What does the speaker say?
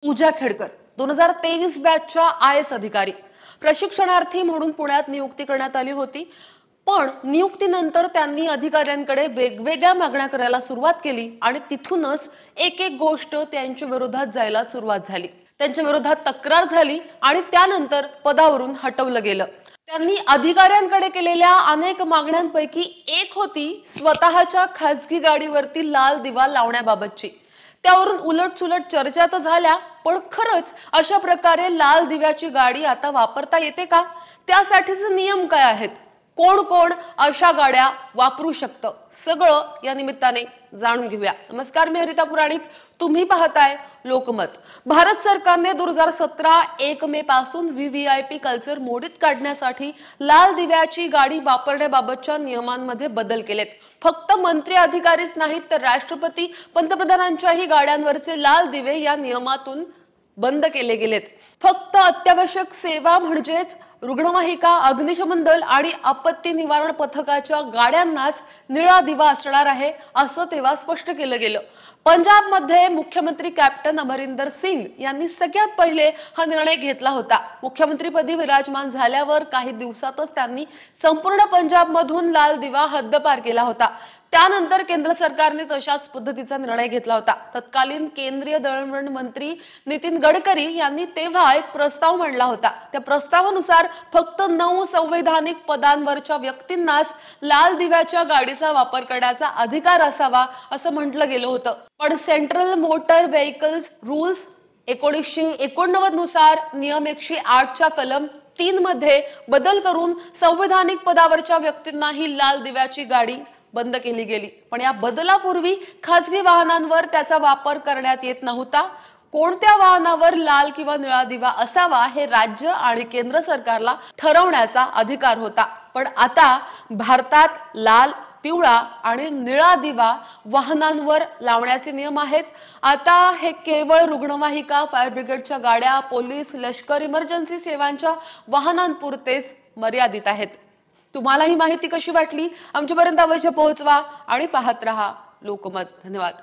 पूजा खेडकर 2023 बॅचच्या IAS अधिकारी प्रशिक्षणार्थी म्हणून पुण्यात नियुक्ती करण्यात आली होती। पण नियुक्तीनंतर त्यांनी अधिकाऱ्यांकडे वेगवेगळ्या मागण्या करायला सुरुवात केली आणि तिथूनच एक एक गोष्ट त्यांच्या विरोधात जायला सुरुवात झाली। त्यांच्या विरोधात तक्रार झाली आणि त्यानंतर पदावरून हटवलं गेलं। त्यांनी अधिकाऱ्यांकडे केलेल्या अनेक मागण्यांपैकी एक होती स्वतःच्या खासगी गाडीवरती लाल दिवा लावण्याबाबतची। त्यावरून उलटसुलट चर्चा तर झाल्या, पण खरंच अशा प्रकारे लाल दिव्याची गाडी आता वापरता येते का? त्यासाठीचे नियम काय आहेत? कोण कोण अशा गाड्या वापरू शकतं? सगळं या निमित्ताने जाणून घेऊया। नमस्कार, मी हरिता पुराणिक, तुम्ही पाहताय लोकमत। भारत सरकारने 2017 1 मे पासून VVIP कल्चर मोडीत काढण्यासाठी लाल दिव्याची गाडी वापरण्याबाबतच्या नियमांमध्ये बदल केलेत। फक्त मंत्री अधिकारीच नाहीत तर राष्ट्रपती पंतप्रधानांच्याही गाड्यांवरचे लाल दिवे या नियमातून बंद केले गेलेत। फक्त अत्यावश्यक सेवा म्हणजेच रुग्णवाहिका, अग्निशमन दल आणि आपत्ती निवारण पथकाच्या गाड्यांनाच निळा दिवा असणार आहे, असं तेव्हा स्पष्ट केलं गेलं। पंजाबमध्ये मुख्यमंत्री कॅप्टन अमरिंदर सिंग यांनी सगळ्यात पहिले हा निर्णय घेतला होता। मुख्यमंत्रीपदी विराजमान झाल्यावर काही दिवसातच त्यांनी संपूर्ण पंजाबमधून लाल दिवा हद्दपार केला होता। त्यानंतर केंद्र सरकारने तशाच पद्धतीचा निर्णय घेतला होता। तत्कालीन केंद्रीय दळणवळण मंत्री नितीन गडकरी यांनी तेव्हा एक प्रस्ताव मांडला होता। त्या प्रस्तावानुसार फक्त 9 संवैधानिक पदांवरच्या व्यक्तींनाच लाल दिव्याच्या गाडीचा वापर करण्याचा अधिकार असावा असं म्हटलं गेलं होतं। पण सेंट्रल मोटर व्हेइकल्स रूल्स 1989 नुसार नियम 108 च्या कलम 3 मध्ये बदल करून संवैधानिक पदावरच्या व्यक्तींनाही लाल दिव्याची गाडी बंद केली गेली। पण या बदलापूर्वी खासगी वाहनांवर त्याचा वापर करण्यात येत नव्हता। कोणत्या वाहनावर लाल किंवा निळा दिवा असावा हे राज्य आणि केंद्र सरकारला ठरवण्याचा अधिकार होता। पण आता भारतात लाल, पिवळा आणि निळा दिवा वाहनांवर लावण्याचे नियम आहेत। आता हे केवळ रुग्णवाहिका, फायर ब्रिगेडच्या गाड्या, पोलीस, लष्कर, इमर्जन्सी सेवांच्या वाहनांपुरतेच मर्यादित आहेत। तुम्हाला ही माहिती कशी वाटली? आमच्यापर्यंत अवश्य पोहोचवा आणि पाहत रहा लोकमत। धन्यवाद।